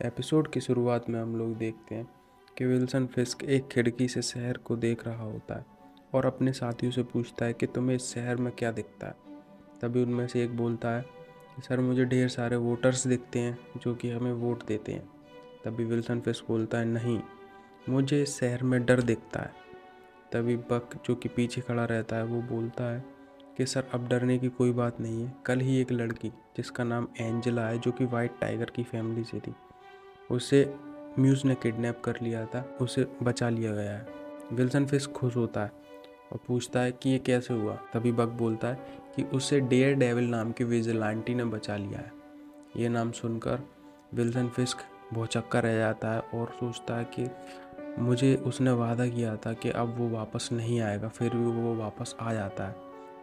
Episode की शुरुआत में हम लोग देखते हैं कि विल्सन फिस्क एक खिड़की से शहर को देख रहा होता है और अपने साथियों से पूछता है कि तुम्हें इस शहर में क्या दिखता है। तभी उनमें से एक बोलता है कि सर मुझे ढेर सारे वोटर्स दिखते हैं जो कि हमें वोट देते हैं। तभी विल्सन फिस्क बोलता है नहीं, मुझे इस शहर में डर दिखता है। तभी बक जो कि पीछे खड़ा रहता है वो बोलता है कि सर अब डरने की कोई बात नहीं है, कल ही एक लड़की जिसका नाम एंजेला है जो कि वाइट टाइगर की फैमिली से थी, उसे म्यूज़ ने किडनैप कर लिया था, उसे बचा लिया गया है। विल्सन फिस्क खुश होता है और पूछता है कि ये कैसे हुआ। तभी बक बोलता है कि उसे डेयर डेविल नाम के विजिलेंटी ने बचा लिया है। ये नाम सुनकर विल्सन फिस्क भौचक्का रह जाता है और सोचता है कि मुझे उसने वादा किया था कि अब वो वापस नहीं आएगा, फिर भी वो वापस आ जाता है।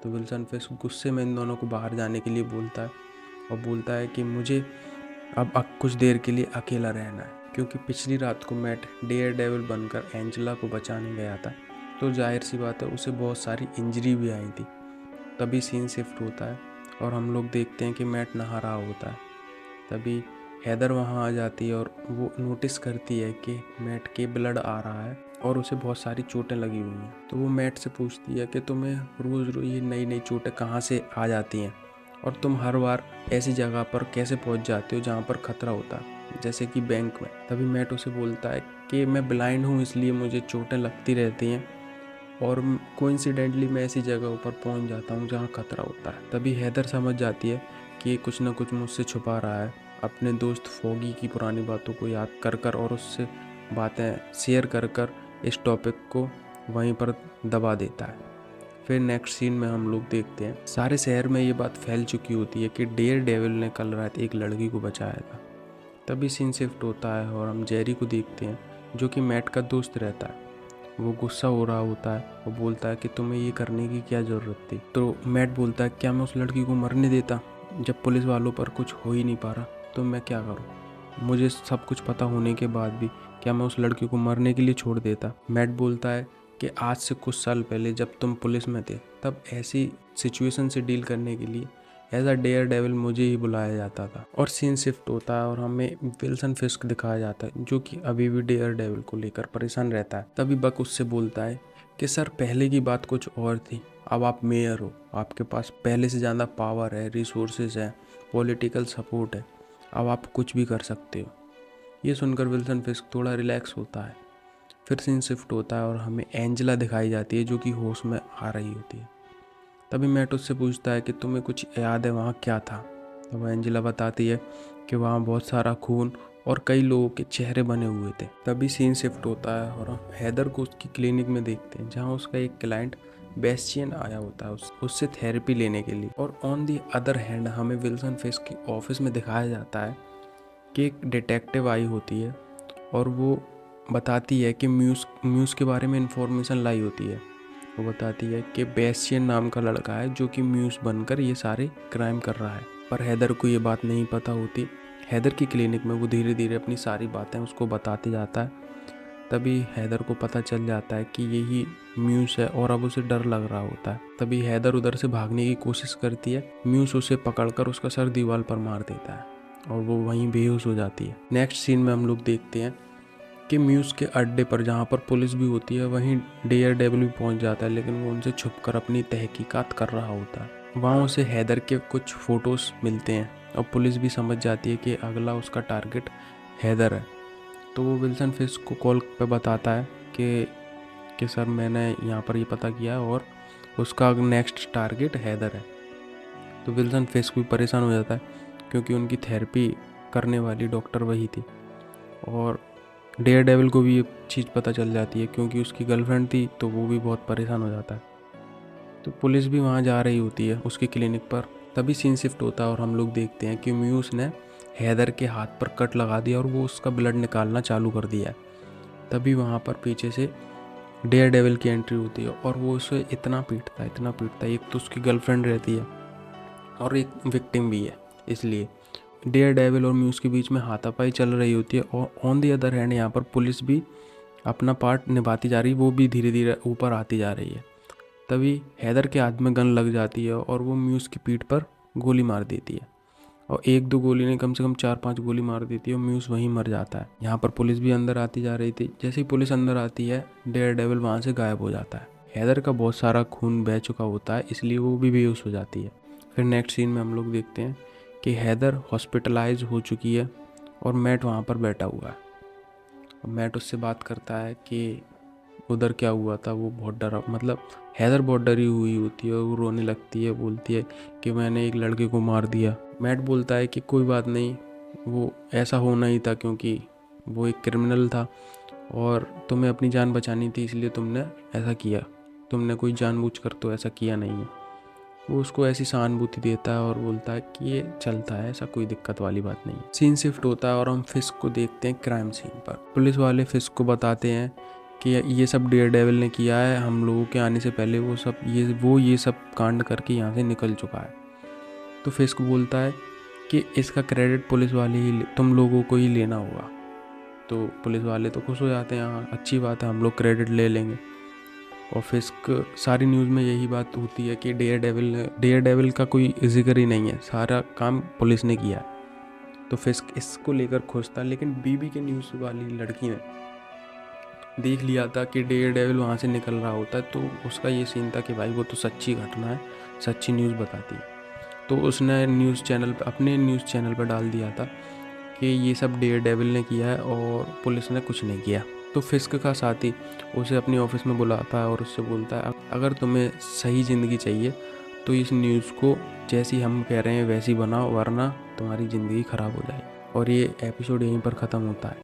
तो विल्सन फिस्क गुस्से में इन दोनों को बाहर जाने के लिए बोलता है और बोलता है कि मुझे अब कुछ देर के लिए अकेला रहना है, क्योंकि पिछली रात को मैट डेयर डेविल बनकर एंजेला को बचाने गया था, तो जाहिर सी बात है उसे बहुत सारी इंजरी भी आई थी। तभी सीन शिफ्ट होता है और हम लोग देखते हैं कि मैट नहा रहा होता है। तभी हैदर वहाँ आ जाती है और वो नोटिस करती है कि मैट के ब्लड आ रहा है और उसे बहुत सारी चोटें लगी हुई हैं। तो वो मैट से पूछती है कि तुम्हें रोज़ रोज़ ये नई नई चोटें कहाँ से आ जाती हैं और तुम हर बार ऐसी जगह पर कैसे पहुंच जाते हो जहां पर खतरा होता है, जैसे कि बैंक में। तभी मैट उसे बोलता है कि मैं ब्लाइंड हूँ, इसलिए मुझे चोटें लगती रहती हैं और कोइंसिडेंटली मैं ऐसी जगहों पर पहुंच जाता हूँ जहाँ खतरा होता है। तभी हैदर समझ जाती है कि ये कुछ ना कुछ मुझसे छुपा रहा है। अपने दोस्त फोगी की पुरानी बातों को याद कर और उससे बातें शेयर कर इस टॉपिक को वहीं पर दबा देता है। फिर नेक्स्ट सीन में हम लोग देखते हैं सारे शहर में ये बात फैल चुकी होती है कि डेयर डेविल ने कल रात एक लड़की को बचाया था। तभी सीन शिफ्ट होता है और हम जेरी को देखते हैं जो कि मैट का दोस्त रहता है। वो गुस्सा हो रहा होता है और बोलता है कि तुम्हें ये करने की क्या ज़रूरत थी। तो मैट बोलता है क्या मैं उस लड़की को मरने देता, जब पुलिस वालों पर कुछ हो ही नहीं पा रहा तो मैं क्या करूँ। मुझे सब कुछ पता होने के बाद भी क्या मैं उस लड़की को मरने के लिए छोड़ देता। मैट बोलता है कि आज से कुछ साल पहले जब तुम पुलिस में थे तब ऐसी सिचुएशन से डील करने के लिए एज अ डेयर डेविल मुझे ही बुलाया जाता था। और सीन शिफ्ट होता है और हमें विल्सन फिस्क दिखाया जाता है जो कि अभी भी डेयर डेविल को लेकर परेशान रहता है। तभी बक उससे बोलता है कि सर पहले की बात कुछ और थी, अब आप मेयर हो, आपके पास पहले से ज़्यादा पावर है, रिसोर्सेज है, पॉलिटिकल सपोर्ट है, अब आप कुछ भी कर सकते हो। ये सुनकर विल्सन फिस्क थोड़ा रिलैक्स होता है। फिर सीन शिफ्ट होता है और हमें एंजेला दिखाई जाती है जो कि होश में आ रही होती है। तभी मैट उससे पूछता है कि तुम्हें कुछ याद है वहाँ क्या था। तो वह एंजेला बताती है कि वहाँ बहुत सारा खून और कई लोगों के चेहरे बने हुए थे। तभी सीन शिफ्ट होता है और हम हैदर को उसकी क्लिनिक में देखते हैं जहाँ उसका एक क्लाइंट बेस्टियन आया होता है उससे थेरेपी लेने के लिए। और ऑन दी अदर हैंड हमें विल्सन फिस्क की ऑफिस में दिखाया जाता है कि एक डिटेक्टिव आई होती है और वो बताती है कि म्यूज़ के बारे में इंफॉर्मेशन लाई होती है। वो बताती है कि बेस्टियन नाम का लड़का है जो कि म्यूज़ बनकर ये सारे क्राइम कर रहा है, पर हैदर को ये बात नहीं पता होती। हैदर की क्लिनिक में वो धीरे धीरे अपनी सारी बातें उसको बताते जाता है। तभी हैदर को पता चल जाता है कि यही म्यूज़ है और अब उसे डर लग रहा होता है। तभी हैदर उधर से भागने की कोशिश करती है, म्यूज़ उसे पकड़कर उसका सर दीवार पर मार देता है और वो वहीं बेहोश हो जाती है। नेक्स्ट सीन में हम लोग देखते हैं कि म्यूज़ के अड्डे पर जहाँ पर पुलिस भी होती है वहीं डेयर डेविल भी पहुँच जाता है, लेकिन वो उनसे छुपकर अपनी तहकीकात कर रहा होता है। वहाँ उसे हैदर के कुछ फ़ोटोज़ मिलते हैं और पुलिस भी समझ जाती है कि अगला उसका टारगेट हैदर है। तो वो विल्सन फिस्क को कॉल पे बताता है कि सर मैंने यहाँ पर ये पता किया और उसका नेक्स्ट टारगेट हैदर है। तो विल्सन फिस्क भी परेशान हो जाता है क्योंकि उनकी थेरेपी करने वाली डॉक्टर वही थी। और डेयर डेविल को भी ये चीज़ पता चल जाती है क्योंकि उसकी गर्लफ्रेंड थी, तो वो भी बहुत परेशान हो जाता है। तो पुलिस भी वहाँ जा रही होती है उसकी क्लिनिक पर। तभी सीन शिफ्ट होता है और हम लोग देखते हैं कि म्यूज़ ने हैदर के हाथ पर कट लगा दिया और वो उसका ब्लड निकालना चालू कर दिया है। तभी वहाँ पर पीछे से डेयर डेविल की एंट्री होती है और वो उसे इतना पीटता है। एक तो उसकी गर्लफ्रेंड रहती है और एक विक्टिम भी है, इसलिए डेयर डेविल और म्यूज़ के बीच में हाथापाई चल रही होती है। और ऑन दी अदर हैंड यहाँ पर पुलिस भी अपना पार्ट निभाती जा रही है, वो भी धीरे धीरे ऊपर आती जा रही है। तभी हैदर के हाथ में गन लग जाती है और वो म्यूज़ की पीठ पर गोली मार देती है और 1-2 गोली ने कम से कम 4-5 गोली मार देती है और म्यूस वहीं मर जाता है। यहाँ पर पुलिस भी अंदर आती जा रही थी। जैसे ही पुलिस अंदर आती है, डेयरडेविल वहाँ से गायब हो जाता है। हैदर का बहुत सारा खून बह चुका होता है, इसलिए वो भी बेहोश हो जाती है। फिर नेक्स्ट सीन में हम लोग देखते हैं कि हैदर हॉस्पिटलाइज हो चुकी है और मैट वहाँ पर बैठा हुआ है। और मैट उससे बात करता है कि उधर क्या हुआ था। वो बहुत डरा, मतलब हैदर बहुत डरी हुई होती है और वो रोने लगती है, बोलती है कि मैंने एक लड़के को मार दिया। मैट बोलता है कि कोई बात नहीं, वो ऐसा होना ही था क्योंकि वो एक क्रिमिनल था और तुम्हें अपनी जान बचानी थी, इसलिए तुमने ऐसा किया। तुमने कोई जानबूझकर तो ऐसा किया नहीं है। वो उसको ऐसी सहानुभूति देता है और बोलता है कि ये चलता है, ऐसा कोई दिक्कत वाली बात नहीं है। सीन शिफ्ट होता है और हम फिस्क को देखते हैं क्राइम सीन पर। पुलिस वाले फिस्क को बताते हैं कि ये सब डेयरडेविल ने किया है, हम लोगों के आने से पहले वो ये सब कांड करके यहाँ से निकल चुका है। तो फिस्क बोलता है कि इसका क्रेडिट पुलिस वाले ही, तुम लोगों को ही लेना होगा। तो पुलिस वाले तो खुश हो जाते हैं, हाँ अच्छी बात है, हम लोग क्रेडिट ले लेंगे। और फिस्क सारी न्यूज़ में यही बात होती है कि डेयरडेविल का कोई जिक्र ही नहीं है, सारा काम पुलिस ने किया है। तो फिस्क इसको लेकर खुश था, लेकिन बीबी के न्यूज़ वाली लड़की ने देख लिया था कि डेयरडेविल वहाँ से निकल रहा होता है। तो उसका ये सीन था कि भाई वो तो सच्ची घटना है, सच्ची न्यूज़ बताती है। तो उसने अपने न्यूज़ चैनल पर डाल दिया था कि ये सब डेयरडेविल ने किया है और पुलिस ने कुछ नहीं किया। तो फिस्क का साथी उसे अपनी ऑफिस में बुलाता है और उससे बोलता है अगर तुम्हें सही ज़िंदगी चाहिए तो इस न्यूज़ को जैसी हम कह रहे हैं वैसी बनाओ, वरना तुम्हारी ज़िंदगी ख़राब हो जाएगी। और ये एपिसोड यहीं पर ख़त्म होता है।